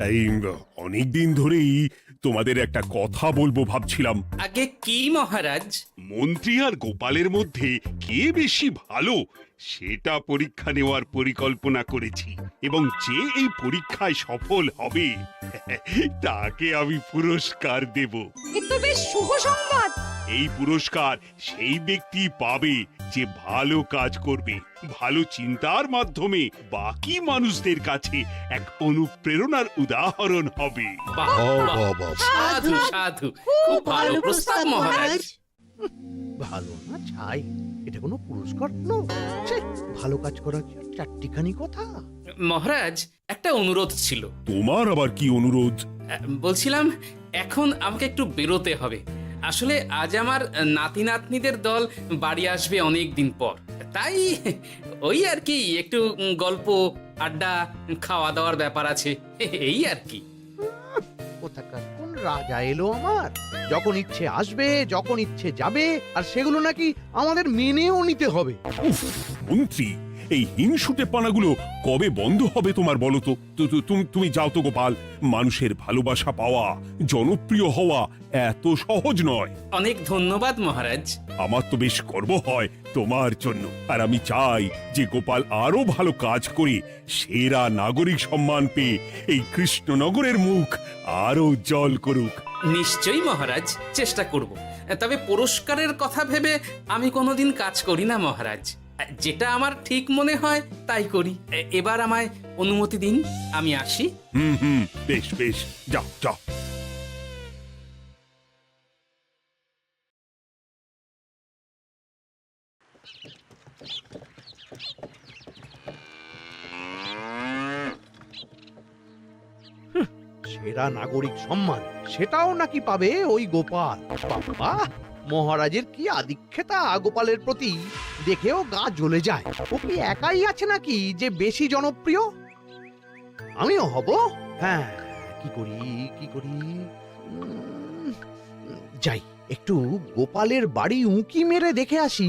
এই অনেকদিন ধরেই তোমাদের একটা কথা বলবো ভাবছিলাম। আগে কি মহারাজ? মন্ত্রী আর গোপালের মধ্যে কে বেশি ভালো সেটা পরীক্ষা নেওয়ার পরিকল্পনা করেছি, এবং যে এই পরীক্ষায় সফল হবে তাকে আমি পুরস্কার দেব। এ তো বেশ শুভ সংবাদ। এই পুরস্কার সেই ব্যক্তি পাবে যে ভালো কাজ করবে, ভালো চিন্তার মাধ্যমে বাকি মানুষদের কাছে এক অনুপ্রেরণার উদাহরণ হবে। বাহ, বাহ, সাধু সাধু, খুব ভালো প্রস্তাব মহারাজ। ভালো না ছাই, এটা কোনো পুরস্কার হলো? ছে, ভালো কাজ করা কি আর চারটিখানি কথা? মহারাজ, একটা অনুরোধ ছিল। তোমার আবার কি অনুরোধ? বলছিলাম এখন আমাকে একটু বেরোতে হবে। আসলে আজ আমার নাতি নাতনিদের দল বাড়ি আসবে অনেক দিন পর, তাই ওই আর কি একটু গল্প আড্ডা খাওয়া দাওয়ার ব্যাপার আছে, এই আর কি। কোথাকার কোন রাজা এলো আমার? যখন ইচ্ছে আসবে, যখন ইচ্ছে যাবে, আর সেগুলো নাকি আমাদের মেনেও নিতে হবে। উফ, মন্ত্রী, এই হিংসুটে পানাগুলো কবে বন্ধ হবে তোমার বলো তো? তুমি যাও তো গোপাল। মানুষের ভালোবাসা পাওয়া, জনপ্রিয় হওয়া এত সহজ নয়। অনেক ধন্যবাদ মহারাজ। আমার তো বেশ গর্ব হয় তোমার জন্য, আর আমি চাই যে গোপাল আরো ভালো কাজ করে সেরা নাগরিক সম্মান পেয়ে এই কৃষ্ণনগরের মুখ আরো উজ্জ্বল করুক। নিশ্চয়ই মহারাজ, চেষ্টা করব। তবে পুরস্কারের কথা ভেবে আমি কোনোদিন কাজ করি না মহারাজ। যেটা আমার ঠিক মনে হয় তাই করি। এবার আমায় অনুমতি দিন, আমি আসি। হুম, বেশ বেশ, যাও যাও। সেরা নাগরিক সম্মান সেটাও নাকি পাবে ওই গোপাল। বাবা, মহারাজের কি আদিক্ষেতা গোপালের প্রতি, দেখেও গা জ্বলে যায়। ও কি একাই আছে নাকি যে বেশি জনপ্রিয়? আমিও হব। হ্যাঁ, কি করি কি করি? যাই, একটু গোপালের বাড়ি উঁকি মেরে দেখে আসি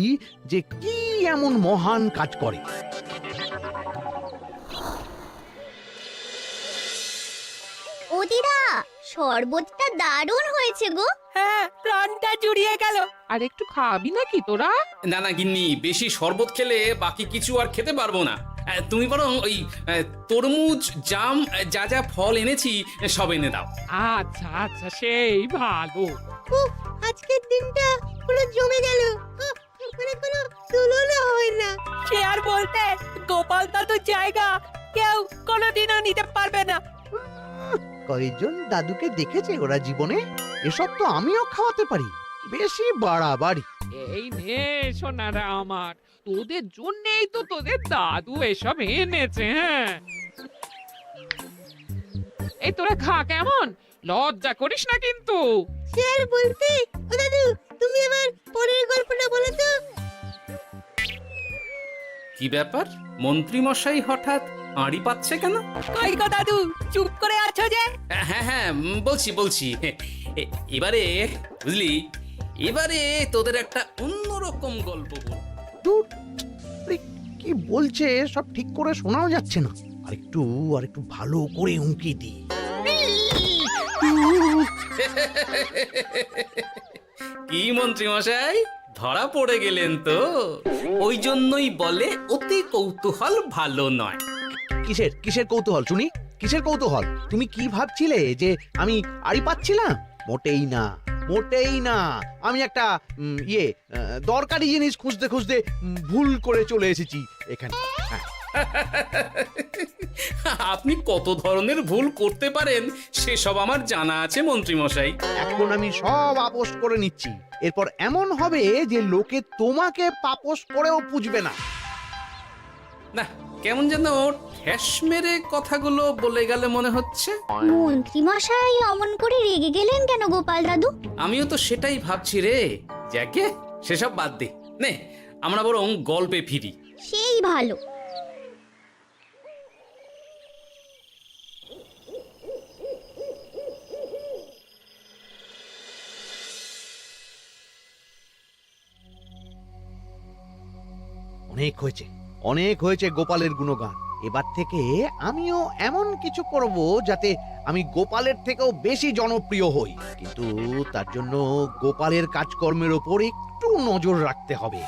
যে কি এমন মহান কাজ করে। ও দিদা, শরবতটা দারুণ হয়েছে গো। হ্যাঁ, প্রাণটা জুড়িয়ে গেল। আর একটু খাবি নাকি তোরা? না না গিন্নি, বেশি শরবত খেলে বাকি কিছু আর খেতে পারবো না। তুমি বরং ওই তরমুজ, জাম, যা যা ফল এনেছি সব এনে দাও। আচ্ছা আচ্ছা, সেই ভালো। আজকের দিনটা পুরো জমে গেল, মানে কোনো তুলনা হয় না। সে আর বলতে, গোপাল দাদুর জায়গা কেউ কোনোদিনও নিতে পারবে না। কয়েকজন দাদুকে দেখেছে ওরা জীবনে? এসব তো আমিও খাওয়াতে পারি। বেশি বাড়াবাড়ি। এই নে সোনারা আমার, তোদের জন্যই তো তোদের দাদু এসব এনেছে। হ্যাঁ, এই তোরা খা, কেমন? লজ্জা করিস না কিন্তু। সে আর বলতে, ও দাদু, তুমি আমার পরের গল্পটা বলো তো। কি ব্যাপার, মন্ত্রী মশাই হঠাৎ আড়ি পাচ্ছে কেন? কই গো দাদু, চুপ করে আছো যে? হ্যাঁ, বলছি। এবারে বুঝলি, এবারে তোদের একটা অন্যরকম গল্প বল। দূর, আরে কি বলছে সব ঠিক করে শোনাও যাচ্ছে না। আরেকটু ভালো করে উঁকি দি। কি মন্ত্রী মশাই, ধরা পড়ে গেলেন তো? ওই জন্যই বলে অতি কৌতূহল ভালো নয়। কিসের কৌতূহল শুনি? কিসের কৌতূহল? তুমি কি ভাবছিলে যে আমি আড়ি পাচ্ছিলাম? মোটেই না। আমি একটা দরকারি জিনিস খুঁজতে খুঁজতে ভুল করে চলে এসেছি এখানে। হ্যাঁ। আপনি কত ধরনের ভুল করতে পারেন সেসব আমার জানা আছে মন্ত্রী মশাই। এখন আমি সব আপোষ করে নিচ্ছি। এরপর এমন হবে যে লোকে তোমাকে পাপোশ করেও পুজবে না। না, কেমন যেন ঠেস মেরে কথাগুলো বলে গেলে মনে হচ্ছে। মন্ত্রী মশাই অমন করে রেগে গেলেন কেন গোপাল দাদু? আমিও তো সেটাই ভাবছি রে। যাকে সেসব বাদ দে, নে আমরা বরং গল্পে ফিরি। সেই ভালো। অনেক হয়েছে গোপালের গুণগান। এবার থেকে আমিও এমন কিছু করব যাতে আমি গোপালের থেকেও বেশি জনপ্রিয় হই, কিন্তু তার জন্য গোপালের কাজকর্মের ওপর একটু নজর রাখতে হবে।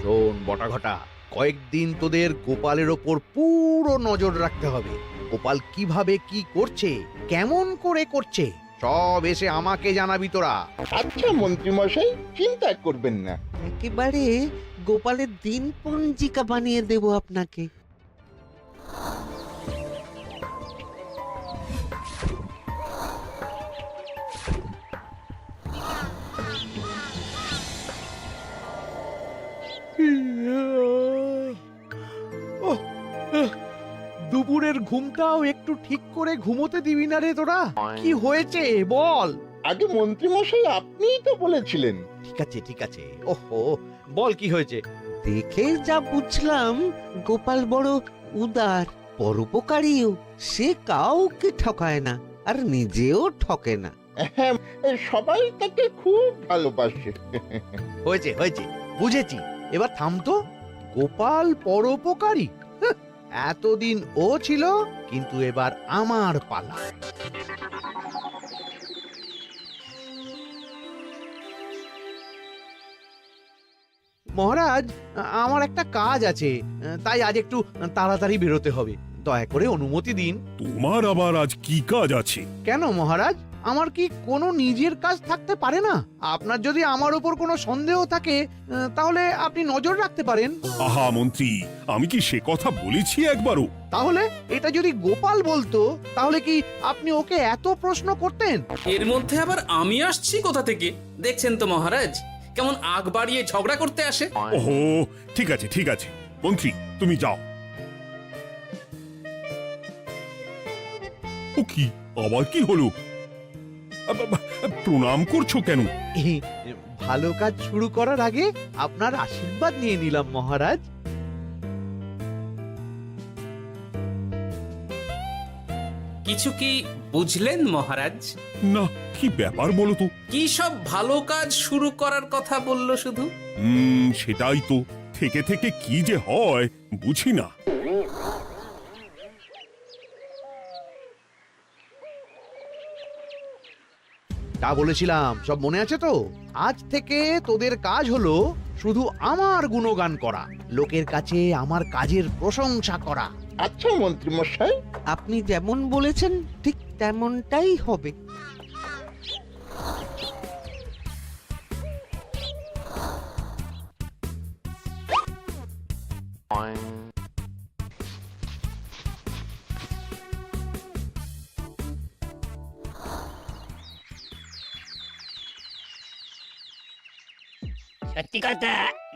শোন বটাঘটা, কয়েকদিন তোদের গোপালের ওপর পুরো নজর রাখতে হবে। গোপাল কিভাবে কি করছে, কেমন করে করছে, সব এসে আমাকে জানাবি তোরা। আচ্ছা মন্ত্রীমশাই, চিন্তা করবেন না। একেবারে গোপালের দিন পঞ্জিকা বানিয়ে দেব আপনাকে। দুপুরের ঘুমটাও একটু ঠিক করে ঘুমোতে দিবি না রে তোরা? কি হয়েছে বল। আগে মন্ত্রীমশাই আপনিই তো বলেছিলেন। ঠিক আছে, ওহো, বল কি হয়েছে। দেখে যা বুঝলাম গোপাল বড় উদার, পরোপকারীও। সে কাউকে ঠকায় না, আর নিজেও ঠকে না। হ্যাঁ, সবাই তাকে খুব ভালোবাসে। হয়েছে হয়েছে, বুঝেছি। এবার থামতো। গোপাল পরোপকারী? হাহ, এতদিন ও ছিল, কিন্তু এবার আমার পালা। মহারাজ, আমার একটা কাজ আছে, তাই আজ একটু তাড়াতাড়ি বেরোতে হবে। দয়া করে অনুমতি দিন। তোমার আবার আজ কি কাজ আছে? কেন মহারাজ, আমার কি কোনো নিজের কাজ থাকতে পারে না? আপনার যদি আমার উপর কোনো সন্দেহ থাকে, তাহলে আপনি নজর রাখতে পারেন। আহা মন্ত্রী, আমি কি সে কথা বলেছি একবারও? তাহলে এটা যদি গোপাল বলতো, তাহলে কি আপনি ওকে এত প্রশ্ন করতেন? এর মধ্যে আবার আমি আসছি কোথা থেকে? দেখছেন তো মহারাজ, কেমন আগ বাড়িয়ে ঝগড়া করতে আসে। ওহো, ঠিক আছে মন্ত্রী, তুমি যাও। ও কি, আবার কি হলো? প্রণাম করছো কেন? ভালো কাজ শুরু করার আগে আপনার আশীর্বাদ নিয়ে নিলাম মহারাজ। কিছু কি বুঝলেন মহারাজ? না, কি ব্যাপার বলো তো? কি সব ভালো কাজ শুরু করার কথা বললো শুধু? সেটাই তো, থেকে থেকে কি যে হয় বুঝি না। তা বলেছিলাম, সব মনে আছে তো? আজ থেকে তোদের কাজ হলো শুধু আমার গুণগান করা, লোকের কাছে আমার কাজের প্রশংসা করা। আচ্ছা মন্ত্রীমশাই। আপনি যেমন বলেছেন ঠিক তেমনটাই হবে। সত্যি কথা,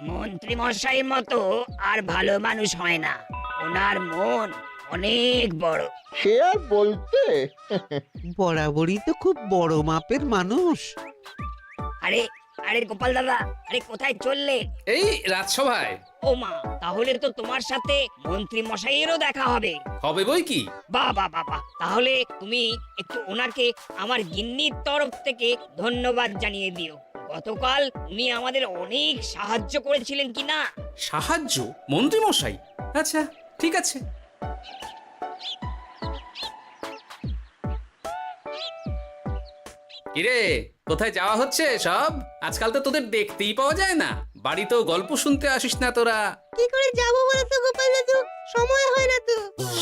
মন্ত্রী মশাইয়ের মতো আর ভালো মানুষ হয় না। ওনার মন অনেক বড়। সে আর বলতে। বরাবরই তো খুব বড় মাপের মানুষ। আরে আরে গোপাল দাদা, আরে কোথায় চললে? এই রাজসভায়। ও মা, তাহলে তো তোমার সাথে মন্ত্রী মশাইয়েরও দেখা হবে। হবে বই কি? বাবা বাবা, তাহলে তুমি একটু ওনাকে আমার গিন্নির তরফ থেকে ধন্যবাদ জানিয়ে দিও। গতকাল উনি আমাদের অনেক সাহায্য করেছিলেন কিনা। সাহায্য? মন্ত্রী মশাই? আচ্ছা, ঠিক আছে। কিরে, কোথায় যাওয়া হচ্ছে সব? আজকাল তো তোদের দেখতেই পাওয়া যায় না। বাড়িতেও গল্প শুনতে আসিস না তোরা। কি করে যাবো বলো তো গোপাল দাদু, সময় হয় না তো।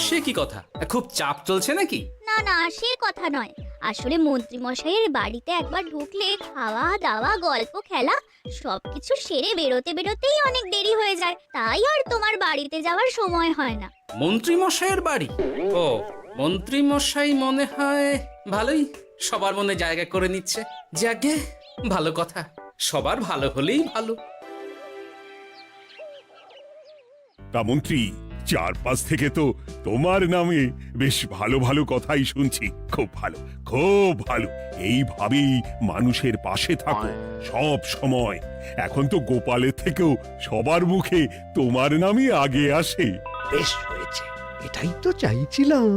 সে কি কথা? খুব চাপ চলছে নাকি? না না, সে কথা নয়। আসলে মন্ত্রী মশাইয়ের বাড়িতে একবার ঢুকলে খাওয়া দাওয়া গল্প খেলা সবকিছু সেরে বেরোতে বেরোতেই অনেক দেরি হয়ে যায়, তাই আর তোমার বাড়িতে যাওয়ার সময় হয় না। মন্ত্রী মশাইয়ের বাড়ি? ও, মন্ত্রী মশাই মনে হয় ভালোই সবার মনে জায়গা করে নিচ্ছে। যাকে ভালো কথা, সবার ভালো হলেই ভালো। তা মন্ত্রী, চারপাশ থেকে তো তোমার নামে বেশ ভালো ভালো কথাই শুনছি। খুব ভালো। এইভাবেই মানুষের পাশে থাকো সব সময়। এখন তো গোপালের থেকেও সবার মুখে তোমার নামই আগে আসে। বেশ হয়েছে, এটাই তো চাইছিলাম।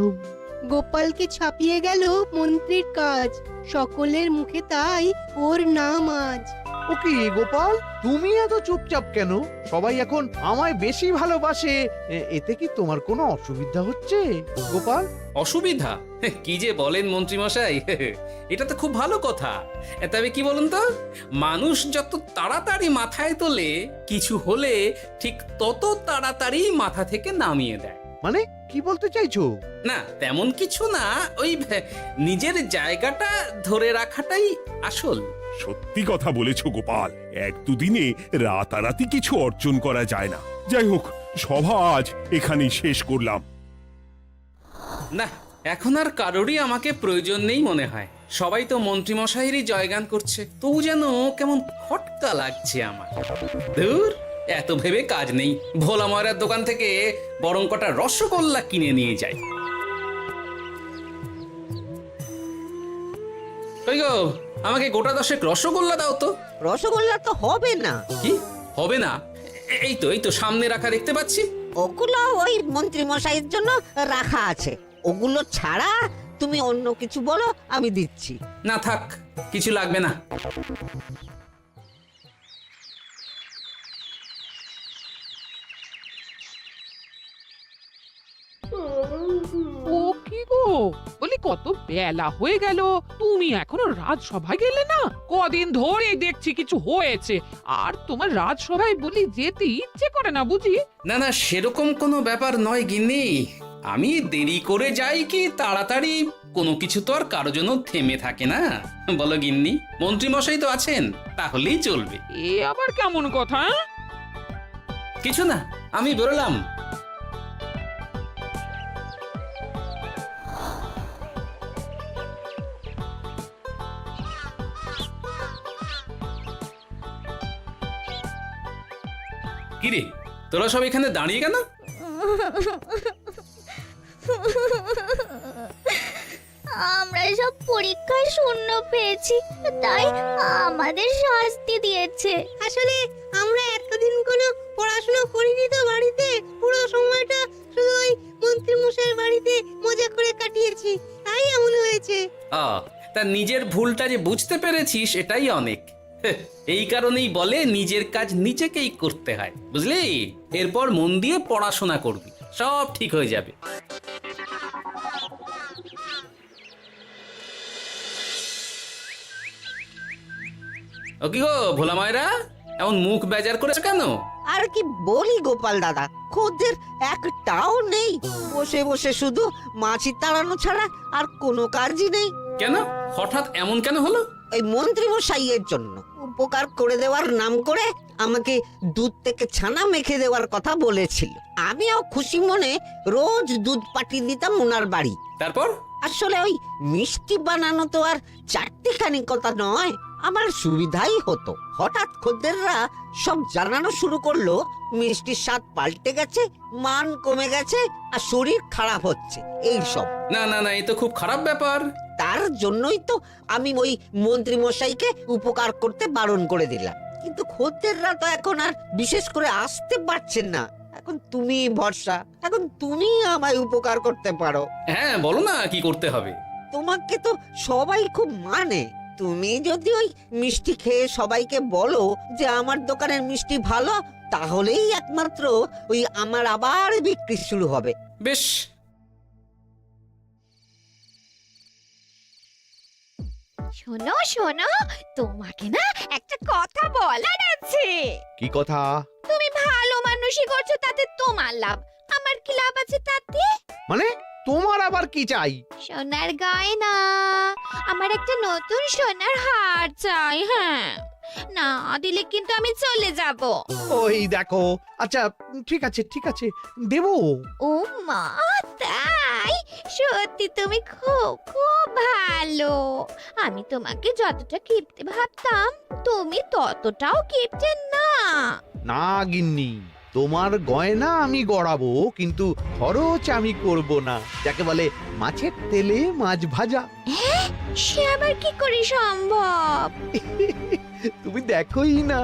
গোপালকে ছাপিয়ে গেল মন্ত্রীর কাজ, সকলের মুখে তাই ওর নাম আজ। ও কি গোপাল, তুমি এত চুপচাপ কেন? সবাই এখন আমায় বেশি ভালোবাসে, এতে কি তোমার কোনো অসুবিধা হচ্ছে গোপাল? অসুবিধা? কি যে বলেন মন্ত্রী মশাই, এটা তো খুব ভালো কথা। তবে কি বলুন তো, মানুষ যত তাড়াতাড়ি মাথায় তোলে, কিছু হলে ঠিক তত তাড়াতাড়ি মাথা থেকে নামিয়ে দেয়। মানে কি বলতে চাইছো? না তেমন কিছু না, ওই নিজের জায়গাটা ধরে রাখাটাই আসল। সত্যি কথা বলেছো গোপাল, এক দুদিনে রাতারাতি কিছু অর্জন করা যায় না। যাই হোক, সভা আজ এখানেই শেষ করলাম। না, এখন আর কারোরই আমাকে প্রয়োজন নেই মনে হয়। সবাই তো মন্ত্রী মশাইয়েরই জয়গান করছে, তবু যেন কেমন খটকা লাগছে আমার। ধুর, এত ভেবে কাজ নেই, ভোলা ময়রার দোকান থেকে বরং কটা রসগোল্লা কিনে নিয়ে যাই। কই গো, আমাকে গোটা 10 রসগোল্লা দাও তো। রসগোল্লা তো হবে না। কি হবে না? এই তো সামনে রাখা দেখতে পাচ্ছি। ওগুলো ওই মন্ত্রী মশাইয়ের জন্য রাখা আছে, ওগুলো ছাড়া তুমি অন্য কিছু বলো, আমি দিচ্ছি। না থাক, কিছু লাগবে না। ও কি গো, বলি কত বেলা হয়ে গেল, তুমি এখনো রাজসভায় গেলে না? কদিন ধরে দেখছি কিছু হয়েছে, আর তোমার রাজসভায় বলি যেতে ইচ্ছে করে না বুঝি? না না, সেরকম কোনো ব্যাপার নয় গিন্নি। আমি দেরি করে যাই কি তাড়াতাড়ি, কোনো কিছু তো আর কারো জন্য থেমে থাকে না, বলো গিন্নি? মন্ত্রী মশাই তো আছেন, তাহলেই চলবে। এ আবার কেমন কথা? কিছু না, আমি বেরোলাম। কিরে, তোরা সব এখানে দাঁড়িয়ে কেন? আমরা সব পরীক্ষায় শূন্য পেয়েছি, তাই আমাদের শাস্তি দিয়েছে। আসলে আমরা এতদিন কোনো পড়াশোনা করিনি তো বাড়িতে, পুরো সময়টা শুধু ওই মন্ত্রী মশাইয়ের বাড়িতে মজা করে কাটিয়েছি, তাই এমন হয়েছে। তা নিজের ভুলটা যে বুঝতে পেরেছিস এটাই অনেক। এই কারণেই বলে নিজের কাজ নিজেকেই করতে হয়, বুঝলি? এরপর মন দিয়ে পড়াশোনা করবি, সব ঠিক হয়ে যাবে। ও কি গো ভোলা ময়রা, এমন মুখ বেজার করেছো কেন? আর কি বলি গোপাল দাদা, খদ্দের একটাও নেই, বসে বসে শুধু মাছি তাড়ানো ছাড়া আর কোনো কাজই নেই। কেন, হঠাৎ এমন কেন হলো? ওই মন্ত্রী মশাইয়ের জন্য উপকার করে দেওয়ার নাম করে আমাকে দুধ থেকে ছানা মেখে দেওয়ার কথা বলেছিল। আমিও খুশি মনে রোজ দুধ পাঠিয়ে দিতাম ওনার বাড়ি। তারপর? আসলে ওই মিষ্টি বানানো তো আর চারটিখানি কথা নয়, আমার সুবিধাই হতো। হঠাৎ খদ্দেররা সব জানানো শুরু করলো মিষ্টির স্বাদ পাল্টে গেছে, মান কমে গেছে, আর শরীর খারাপ হচ্ছে, এই সব। না না না, এ তো খুব খারাপ ব্যাপার। তার জন্যই তো আমি ওই মন্ত্রী মশাইকে উপকার করতে বারণ করে দিলাম। কিন্তু খদ্দেররা তো এখন আর বিশেষ করে আসতে পারছেন না। এখন তুমি ভরসা, এখন তুমি আমায় উপকার করতে পারো। হ্যাঁ বলো না, কি করতে হবে? তোমাকে তো সবাই খুব মানে, তুমি যদি ওই মিষ্টি খেয়ে সবাইকে বলো যে আমার দোকানের মিষ্টি ভালো, তাহলেই একমাত্র ওই আমার আবার বিক্রি শুরু হবে। বেশ। শোনো শোনো, তোমাকে না একটা কথা বলার আছে। কি কথা? তুমি ভালো মানুষই করছো, তাতে তোমার লাভ, আমার কি লাভ আছে তাতে? মানে তোমার আবার কি চাই? সোনার গয়না, আমার একটা নতুন সোনার হার চাই। হ্যাঁ, না দিলে কিন্তু আমি চলে যাব। ওই দেখো, আচ্ছা ঠিক আছে ঠিক আছে, দেবো। ও মা, তাই? সত্যি তুমি খুব খুব ভালো। আমি তোমাকে যতটা কিপটে ভাবতাম, তুমি ততটাও কিপটে না। না গিন্নি, তোমার গয়না আমি গড়াবো, কিন্তু খরচ আমি করব না। যাকে বলে মাছের তেলে মাছ ভাজা। সে আবার কি করে সম্ভব? তুমি দেখোই না।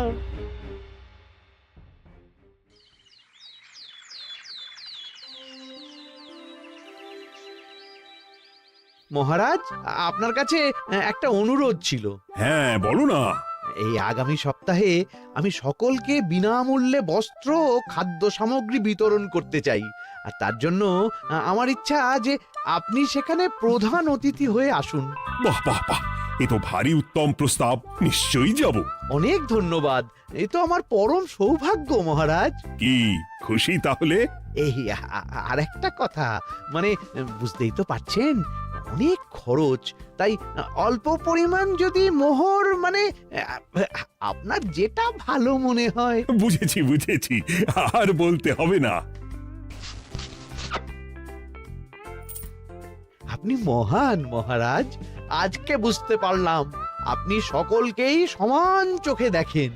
মহারাজ আপনার কাছে একটা অনুরোধ ছিল। হ্যাঁ বলো না। এই আগামী সপ্তাহে আমি সকলকে বিনামূল্যে বস্ত্র ও খাদ্য সামগ্রী বিতরণ করতে চাই। আর তার জন্য আমার ইচ্ছা যে আপনি সেখানে প্রধান অতিথি হয়ে আসুন। বাহ বাহ বাহ, এ তো ভারী উত্তম প্রস্তাব, নিশ্চয়ই যাব। অনেক ধন্যবাদ, এ তো আমার পরম সৌভাগ্য মহারাজ। কি খুশি তাহলে? এই আর একটা কথা, মানে বুঝতেই তো পারছেন অনেক খরচ, তাই অল্প পরিমাণ যদি মোহর, মানে আপনার যেটা ভালো মনে হয়। বুঝেছি বুঝেছি, আর বলতে হবে না। আপনি মহান মহারাজ, আজকে বুঝতে পারলাম আপনি সকলকেই সমান চোখে দেখেন।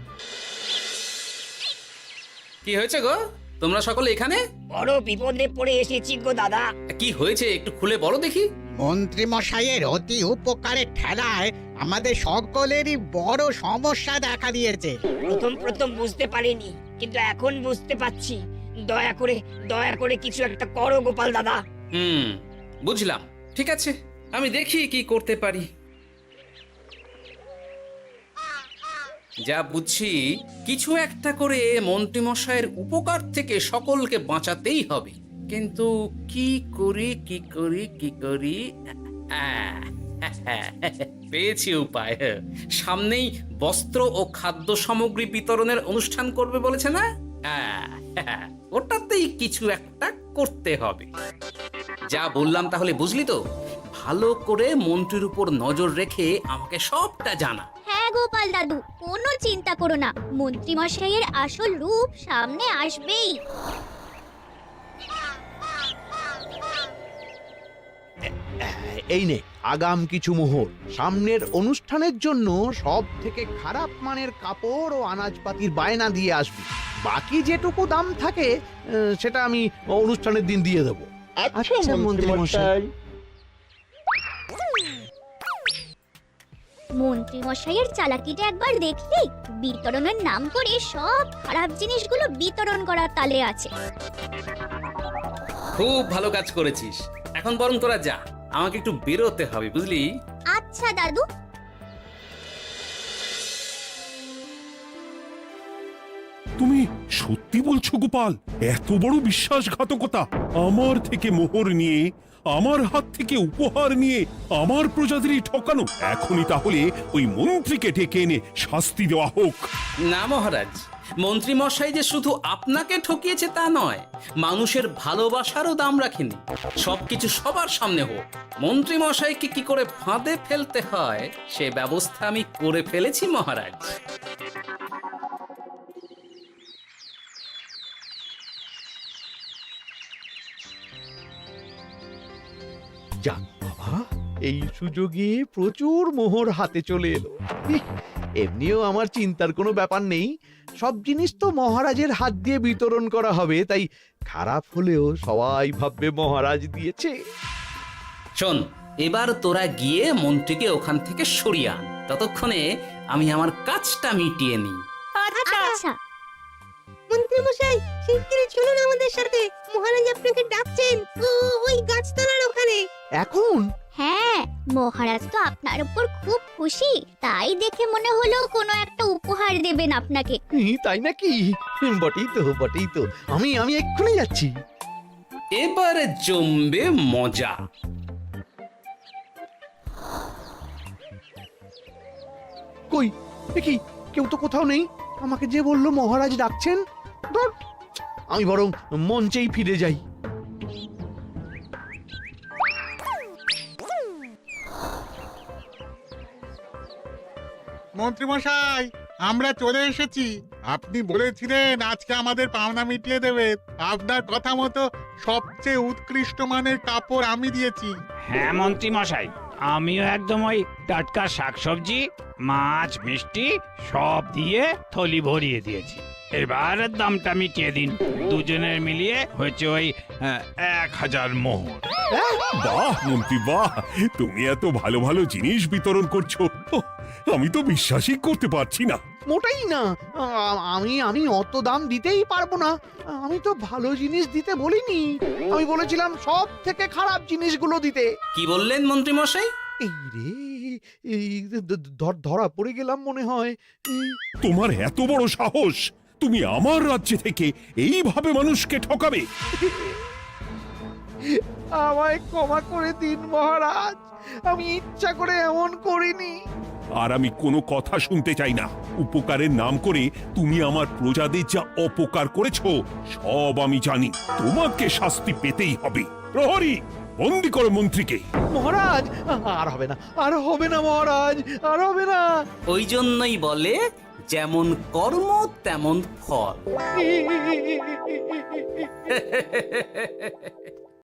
কি হয়েছে গো, তোমরা সকলে এখানে? বড় বিপদে পড়ে এসেছি গো দাদা। কি হয়েছে একটু খুলে বলো দেখি। মন্ত্রী মশাইয়ের অতি উপকারের ঠেলায় আমাদের সকলেরই বড় সমস্যা দেখা দিয়েছে। প্রথম বুঝতে পারিনি, কিন্তু এখন বুঝতে পারছি। দয়া করে কিছু একটা করো গোপাল দাদা। বুঝলাম, ঠিক আছে, আমি দেখি কি করতে পারি। যা বুঝছি, কিছু একটা করে মন্ত্রীমশাইয়ের উপকার থেকে সকলকে বাঁচাতেই হবে। কিন্তু কি করি পেয়েছি উপায়। সামনেই বস্ত্র ও খাদ্য সামগ্রী বিতরণের অনুষ্ঠান করবে বলেছে না? ওটাতেই কিছু একটা করতে হবে। যা বললাম তাহলে বুঝলি তো? ভালো করে মন্ত্রীর উপর নজর রেখে আমাকে সবটা জানা। হ্যাঁ গোপাল দাদু, কোনো চিন্তা করো না, মন্ত্রী মশাইয়ের আসল রূপ সামনে আসবেই। এই নে আগাম কিছু মোহর। সামনের অনুষ্ঠানের জন্য সব থেকে খারাপ মানের কাপড় ও আনাজপাতির বায়না দিয়ে আসবি। বাকি যেটুকু দাম থাকে সেটা আমি অনুষ্ঠানের দিন দিয়ে দেবো। আচ্ছা মন্ত্রী মশাই। মন্ত্রী মশাইয়ের চালাকিটা একবার দেখলি? বিতরণের নাম করে সব খারাপ জিনিসগুলো বিতরণ করার তালে আছে। খুব ভালো কাজ করেছিস। এখন বরং তোরা যা, আমাকে একটু বেরোতে হবে, বুঝলি? আচ্ছা দাদু। তুমি সত্যি বলছো গোপাল? এত বড় বিশ্বাসঘাতকতা! আমার থেকে মোহর নিয়ে, আমার হাত থেকে উপহার নিয়ে আমার প্রজাদেরই ঠকানো। এখনই তাহলে ওই মন্ত্রীকে ডেকে এনে শাস্তি দেওয়া হোক। না মহারাজ, মন্ত্রী মশাই যে শুধু আপনাকে ঠকিয়েছে তা নয়, মানুষের ভালোবাসারও দাম রাখেনি। সবকিছু সবার সামনে হোক। মন্ত্রী মশাইকে কি করে ফাঁদে ফেলতে হয় সে ব্যবস্থা আমি করে ফেলেছি মহারাজ। যাক বাবা, এই সুযোগে প্রচুর মোহর হাতে চলে এলো। এমনিও আমার চিন্তার কোনো ব্যাপার নেই, সব জিনিস তো মহারাজের হাত দিয়ে বিতরণ করা হবে, তাই খারাপ হলেও সবাই ভাববে মহারাজ দিয়েছে। শোন, এবার তোরা গিয়ে মন্ত্রীকে ওখান থেকে সরিয়ে আন। ততক্ষণে আমি আমার কাজটা মিটিয়ে নিই। আচ্ছা। মন্ত্রী মশাই, শিগগিরই চলুন আমাদের সাথে, মহারাজ আপনাকে ডাকছেন ওই গাছতলার ওখানে। এখন? হ্যাঁ, মহারাজ তো আপনার উপর খুব খুশি, তাই দেখে মনে হলো কোনো একটা উপহার দেবেন আপনাকে। তাই নাকি? বটেই তো, আমি এক্ষুনি যাচ্ছি। এবারে জমবে মজা। কই দেখি, কেউ তো কোথাও নেই। আমাকে যে বললো মহারাজ ডাকছেন, ধুর, আমি বরং মঞ্চেই ফিরে যাই। মন্ত্রী মশাই, আমরা চলে এসেছি। আপনি বলেছিলেন আজকে আমাদের পাওনা মিটিয়ে দেবেন। আপনার কথা মতো সবচেয়ে উৎকৃষ্ট মানের কাপড় আমি দিয়েছি। হ্যাঁ মন্ত্রী মশাই, আমিও একদম ওই টাটকা শাকসবজি, মাছ, মিষ্টি সব দিয়ে থলি ভরিয়ে দিয়েছি। এবার দামটা মিটিয়ে দিন। দুজনের মিলিয়ে হয়েছে ওই 1000 মোহর। বাহ মন্ত্রী বাহ, তুমি এত ভালো ভালো জিনিস বিতরণ করছো, ওহ, আমি তো বিশ্বাসই করতে পারছি না। মোটেই না। আমি অত দাম দিতেই পারবো না। আমি তো ভালো জিনিস দিতে বলিনি, আমি বলেছিলাম সব থেকে খারাপ জিনিসগুলো দিতে। কি বললেন মন্ত্রী মশাই? এই রে, এই ধরা পড়ে গেলাম মনে হয়। তোমার এত বড় সাহস, তুমি আমার রাজ্যে থেকে এইভাবে মানুষকে ঠকাবে? আমায় ক্ষমা করে দিন মহারাজ, আমি ইচ্ছা করে এমন করিনি। আর আমি কোনো কথা শুনতে চাই না। উপকারের নাম করে তুমি আমার প্রজাদের যা অপকার করেছো সব আমি জানি। তোমাকে শাস্তি পেতেই হবে। প্রহরী, বন্দি করো মন্ত্রীকে। মহারাজ, আর হবে না, আর হবে না মহারাজ, আর হবে না। ওই জন্যই বলে যেমন কর্ম তেমন ফল।